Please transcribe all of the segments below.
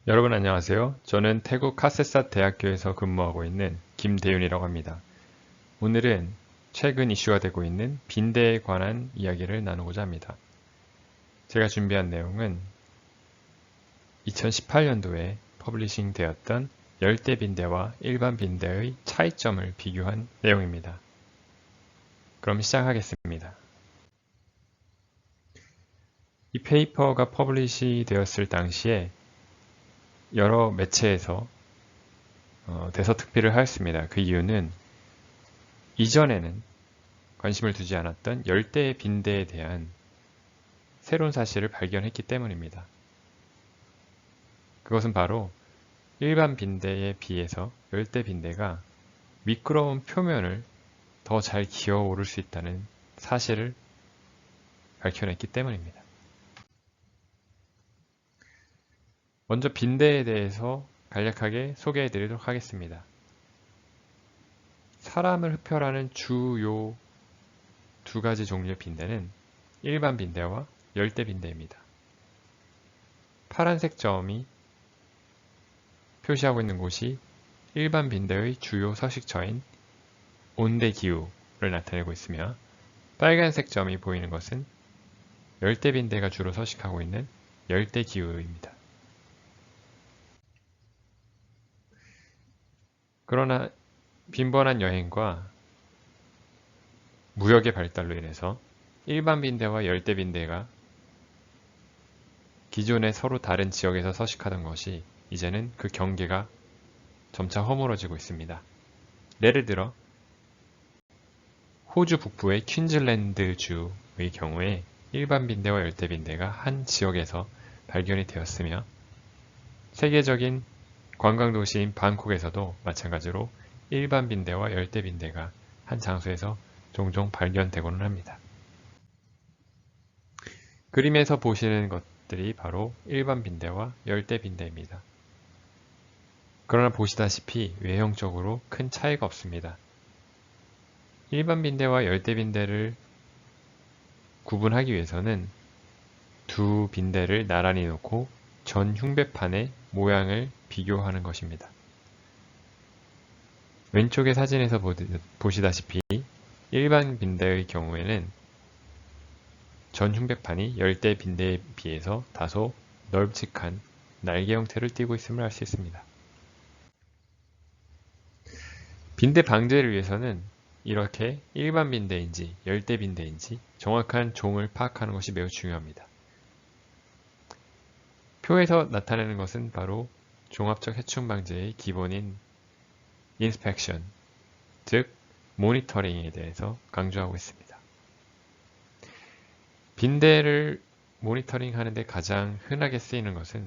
여러분 안녕하세요. 저는 태국 카세사 대학교에서 근무하고 있는 김대윤이라고 합니다. 오늘은 최근 이슈가 되고 있는 빈대에 관한 이야기를 나누고자 합니다. 제가 준비한 내용은 2018년도에 퍼블리싱 되었던 열대 빈대와 일반 빈대의 차이점을 비교한 내용입니다. 그럼 시작하겠습니다. 이 페이퍼가 퍼블리시 되었을 당시에 여러 매체에서 대서특필을 하였습니다. 그 이유는 이전에는 관심을 두지 않았던 열대 빈대에 대한 새로운 사실을 발견했기 때문입니다. 그것은 바로 일반 빈대에 비해서 열대 빈대가 미끄러운 표면을 더 잘 기어 오를 수 있다는 사실을 밝혀냈기 때문입니다. 먼저 빈대에 대해서 간략하게 소개해 드리도록 하겠습니다. 사람을 흡혈하는 주요 두 가지 종류의 빈대는 일반 빈대와 열대 빈대입니다. 파란색 점이 표시하고 있는 곳이 일반 빈대의 주요 서식처인 온대기후를 나타내고 있으며 빨간색 점이 보이는 것은 열대 빈대가 주로 서식하고 있는 열대기후입니다. 그러나 빈번한 여행과 무역의 발달로 인해서 일반 빈대와 열대 빈대가 기존에 서로 다른 지역에서 서식하던 것이 이제는 그 경계가 점차 허물어지고 있습니다. 예를 들어 호주 북부의 퀸즐랜드주의 경우에 일반 빈대와 열대 빈대가 한 지역에서 발견이 되었으며 세계적인 관광도시인 방콕에서도 마찬가지로 일반 빈대와 열대 빈대가 한 장소에서 종종 발견되고는 합니다. 그림에서 보시는 것들이 바로 일반 빈대와 열대 빈대입니다. 그러나 보시다시피 외형적으로 큰 차이가 없습니다. 일반 빈대와 열대 빈대를 구분하기 위해서는 두 빈대를 나란히 놓고 전 흉배판의 모양을 비교하는 것입니다. 왼쪽의 사진에서 보시다시피 일반 빈대의 경우에는 전 흉배판이 열대 빈대에 비해서 다소 널찍한 날개 형태를 띠고 있음을 알 수 있습니다. 빈대 방제를 위해서는 이렇게 일반 빈대인지 열대 빈대인지 정확한 종을 파악하는 것이 매우 중요합니다. 표에서 나타내는 것은 바로 종합적 해충 방제의 기본인 inspection, 즉 모니터링에 대해서 강조하고 있습니다. 빈대를 모니터링 하는데 가장 흔하게 쓰이는 것은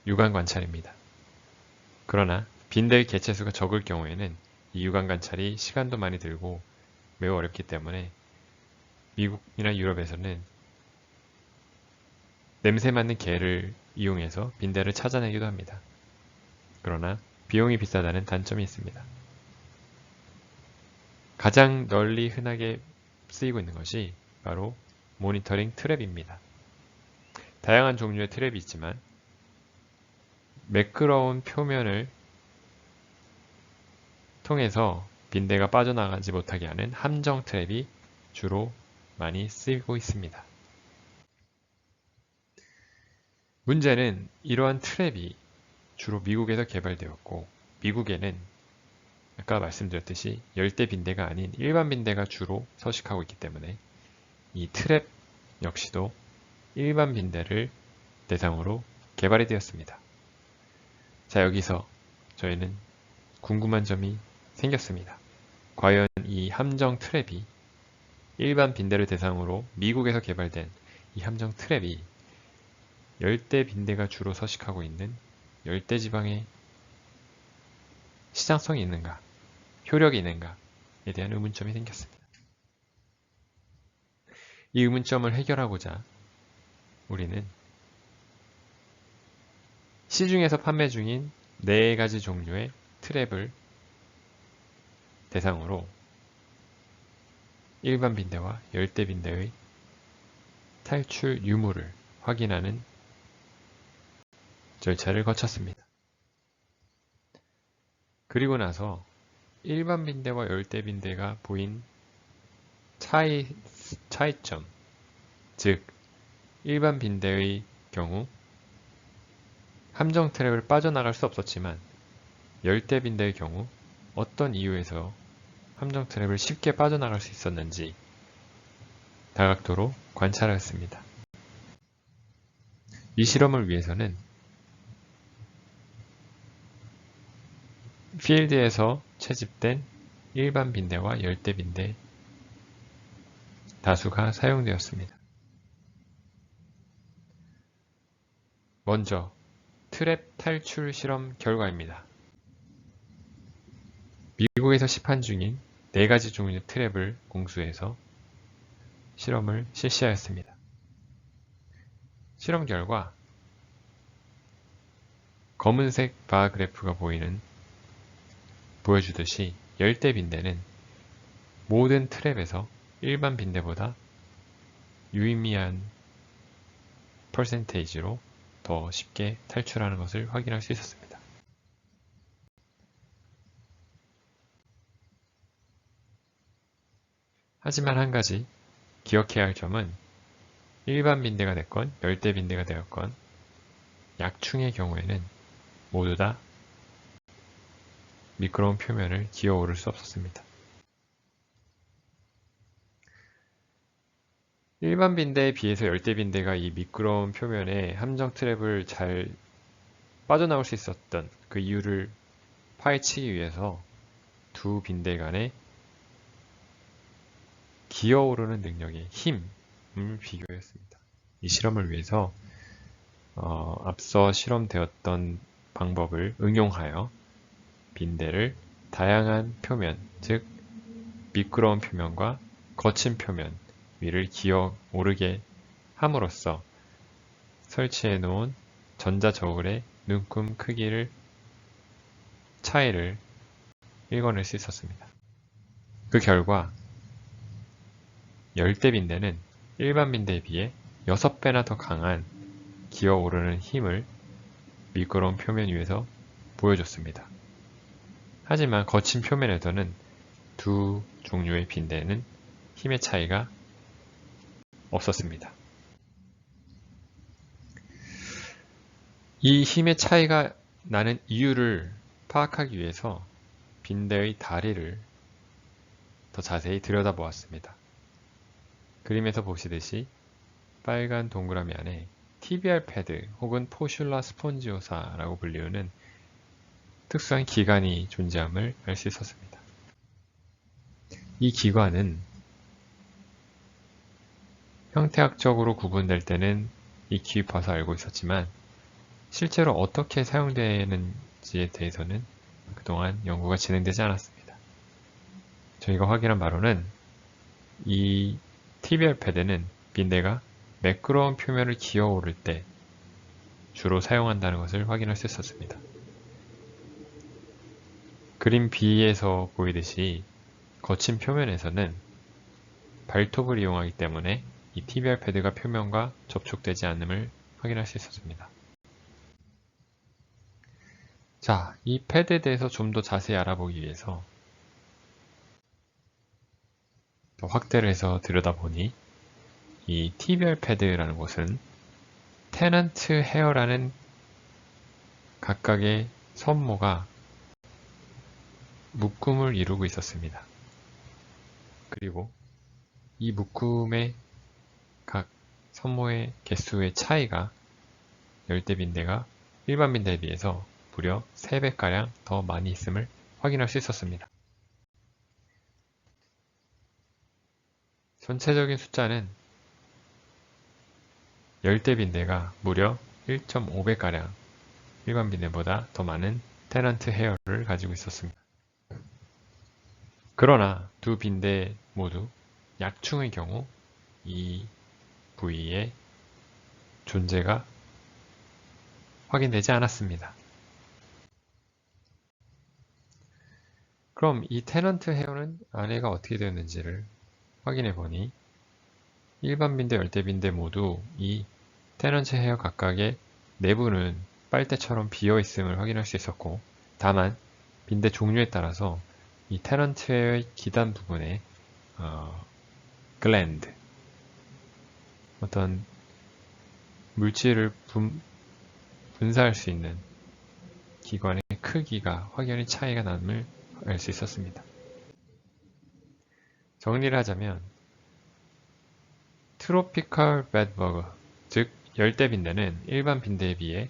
육안 관찰입니다. 그러나 빈대의 개체수가 적을 경우에는 이 육안 관찰이 시간도 많이 들고 매우 어렵기 때문에 미국이나 유럽에서는 냄새 맡는 개를 이용해서 빈대를 찾아내기도 합니다. 그러나 비용이 비싸다는 단점이 있습니다. 가장 널리 흔하게 쓰이고 있는 것이 바로 모니터링 트랩입니다. 다양한 종류의 트랩이 있지만 매끄러운 표면을 통해서 빈대가 빠져나가지 못하게 하는 함정 트랩이 주로 많이 쓰이고 있습니다. 문제는 이러한 트랩이 주로 미국에서 개발되었고 미국에는 아까 말씀드렸듯이 열대 빈대가 아닌 일반 빈대가 주로 서식하고 있기 때문에 이 트랩 역시도 일반 빈대를 대상으로 개발이 되었습니다. 자, 여기서 저희는 궁금한 점이 생겼습니다. 과연 이 함정 트랩이 일반 빈대를 대상으로 미국에서 개발된 이 함정 트랩이 열대 빈대가 주로 서식하고 있는 열대 지방에 시장성이 있는가, 효력이 있는가에 대한 의문점이 생겼습니다. 이 의문점을 해결하고자 우리는 시중에서 판매 중인 4가지 종류의 트랩을 대상으로 일반 빈대와 열대 빈대의 탈출 유무를 확인하는 절차를 거쳤습니다. 그리고 나서 일반 빈대와 열대 빈대가 보인 차이점, 즉 일반 빈대의 경우 함정 트랩을 빠져나갈 수 없었지만 열대 빈대의 경우 어떤 이유에서 함정 트랩을 쉽게 빠져나갈 수 있었는지 다각도로 관찰하였습니다. 이 실험을 위해서는 필드에서 채집된 일반 빈대와 열대 빈대 다수가 사용되었습니다. 먼저 트랩 탈출 실험 결과입니다. 미국에서 시판 중인 4가지 종류의 트랩을 공수해서 실험을 실시하였습니다. 실험 결과 검은색 바 그래프가 보여주듯이 열대 빈대는 모든 트랩에서 일반 빈대보다 유의미한 퍼센테이지로 더 쉽게 탈출하는 것을 확인할 수 있었습니다. 하지만 한 가지 기억해야 할 점은 일반 빈대가 됐건 열대 빈대가 되었건 약충의 경우에는 모두 다 미끄러운 표면을 기어오를 수 없었습니다. 일반 빈대에 비해서 열대 빈대가 이 미끄러운 표면에 함정 트랩을 잘 빠져나올 수 있었던 그 이유를 파헤치기 위해서 두 빈대 간의 기어오르는 능력의 힘을 비교했습니다. 이 실험을 위해서 앞서 실험되었던 방법을 응용하여 빈대를 다양한 표면, 즉 미끄러운 표면과 거친 표면 위를 기어오르게 함으로써 설치해 놓은 전자저울의 눈금 크기를 차이를 읽어낼 수 있었습니다. 그 결과 열대 빈대는 일반 빈대에 비해 6배나 더 강한 기어오르는 힘을 미끄러운 표면 위에서 보여줬습니다. 하지만 거친 표면에서는 두 종류의 빈대는 힘의 차이가 없었습니다. 이 힘의 차이가 나는 이유를 파악하기 위해서 빈대의 다리를 더 자세히 들여다보았습니다. 그림에서 보시듯이 빨간 동그라미 안에 TBR 패드 혹은 포슐라 스폰지오사라고 불리우는 특수한 기관이 존재함을 알 수 있었습니다. 이 기관은 형태학적으로 구분될 때는 익히 봐서 알고 있었지만 실제로 어떻게 사용되는지에 대해서는 그동안 연구가 진행되지 않았습니다. 저희가 확인한 바로는 이 TBR 패드는 빈대가 매끄러운 표면을 기어오를 때 주로 사용한다는 것을 확인할 수 있었습니다. 그림 B에서 보이듯이 거친 표면에서는 발톱을 이용하기 때문에 이 TBR 패드가 표면과 접촉되지 않음을 확인할 수 있었습니다. 자, 이 패드에 대해서 좀 더 자세히 알아보기 위해서 더 확대를 해서 들여다보니 이 TBR 패드라는 것은 테넌트 헤어라는 각각의 선모가 묶음을 이루고 있었습니다. 그리고 이 묶음의 각 선모의 개수의 차이가 열대 빈대가 일반 빈대에 비해서 무려 3배가량 더 많이 있음을 확인할 수 있었습니다. 전체적인 숫자는 열대 빈대가 무려 1.5배가량 일반 빈대보다 더 많은 테넌트 헤어를 가지고 있었습니다. 그러나 두 빈대 모두 약충의 경우 이 부위의 존재가 확인되지 않았습니다. 그럼 이 테넌트 헤어는 안에가 어떻게 되었는지를 확인해 보니 일반 빈대, 열대 빈대 모두 이 테넌트 헤어 각각의 내부는 빨대처럼 비어 있음을 확인할 수 있었고, 다만 빈대 종류에 따라서 이 테넌트의 기단 부분에 글랜드, 어떤 물질을 분사할 수 있는 기관의 크기가 확연히 차이가 남을 알 수 있었습니다. 정리를 하자면 트로피컬 bedbug, 즉 열대 빈대는 일반 빈대에 비해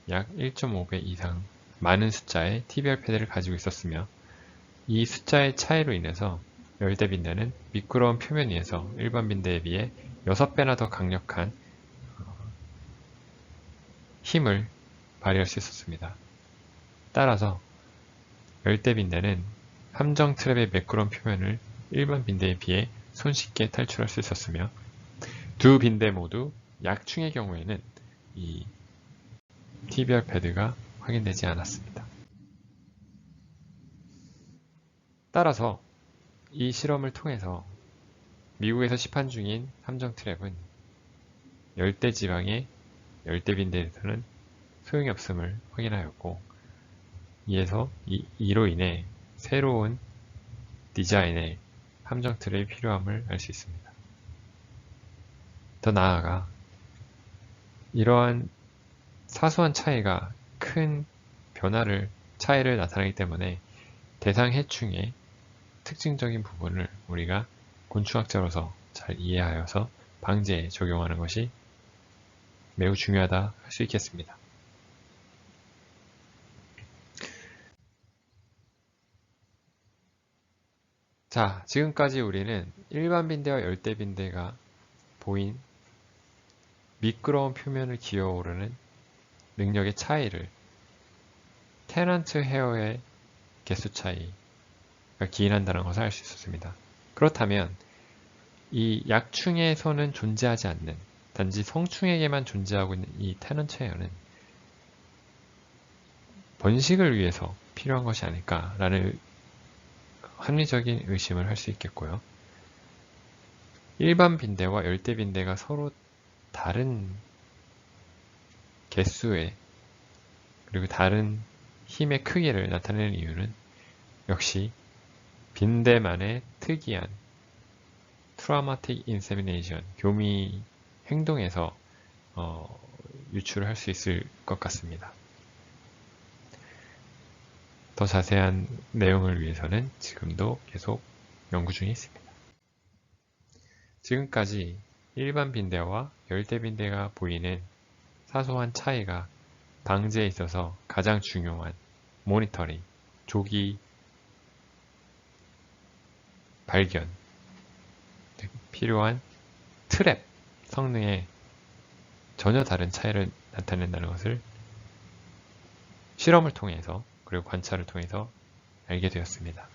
약 1.5배 이상 많은 숫자의 TBR 패드를 가지고 있었으며, 이 숫자의 차이로 인해서 열대 빈대는 미끄러운 표면 위에서 일반 빈대에 비해 6배나 더 강력한 힘을 발휘할 수 있었습니다. 따라서 열대 빈대는 함정 트랩의 매끄러운 표면을 일반 빈대에 비해 손쉽게 탈출할 수 있었으며, 두 빈대 모두 약충의 경우에는 이 TBR 패드가 확인되지 않았습니다. 따라서 이 실험을 통해서 미국에서 시판 중인 함정 트랩은 열대 지방의 열대 빈대에서는 소용이 없음을 확인하였고, 이로 인해 새로운 디자인의 함정 트랩이 필요함을 알 수 있습니다. 더 나아가 이러한 사소한 차이가 큰 차이를 나타내기 때문에 대상 해충의 특징적인 부분을 우리가 곤충학자로서 잘 이해하여서 방제에 적용하는 것이 매우 중요하다 할 수 있겠습니다. 자, 지금까지 우리는 일반 빈대와 열대 빈대가 보인 미끄러운 표면을 기어오르는 능력의 차이를 테넌트 헤어의 개수 차이가 기인한다는 것을 알 수 있었습니다. 그렇다면 이 약충에서는 존재하지 않는, 단지 성충에게만 존재하고 있는 이 테넌트 헤어는 번식을 위해서 필요한 것이 아닐까라는 합리적인 의심을 할 수 있겠고요. 일반 빈대와 열대 빈대가 서로 다른 개수의 그리고 다른 힘의 크기를 나타내는 이유는 역시 빈대만의 특이한 트라우마틱 인세미네이션, 교미 행동에서 유출을 할 수 있을 것 같습니다. 더 자세한 내용을 위해서는 지금도 계속 연구 중에 있습니다. 지금까지 일반 빈대와 열대 빈대가 보이는 사소한 차이가 방제에 있어서 가장 중요한 모니터링, 조기 발견, 필요한 트랩 성능에 전혀 다른 차이를 나타낸다는 것을 실험을 통해서 그리고 관찰을 통해서 알게 되었습니다.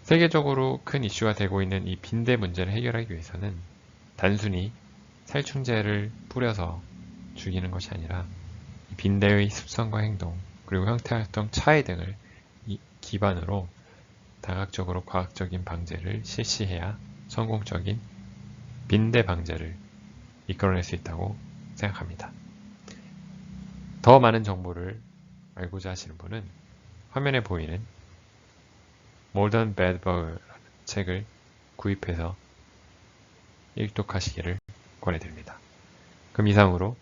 세계적으로 큰 이슈가 되고 있는 이 빈대 문제를 해결하기 위해서는 단순히 살충제를 뿌려서 죽이는 것이 아니라 빈대의 습성과 행동, 그리고 형태활동 차이 등을 기반으로 다각적으로 과학적인 방제를 실시해야 성공적인 빈대 방제를 이끌어낼 수 있다고 생각합니다. 더 많은 정보를 알고자 하시는 분은 화면에 보이는 Modern Bedbug라는 책을 구입해서 읽독하시기를 권해드립니다. 그럼 이상으로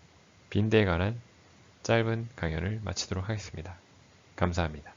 빈대에 관한 짧은 강연을 마치도록 하겠습니다. 감사합니다.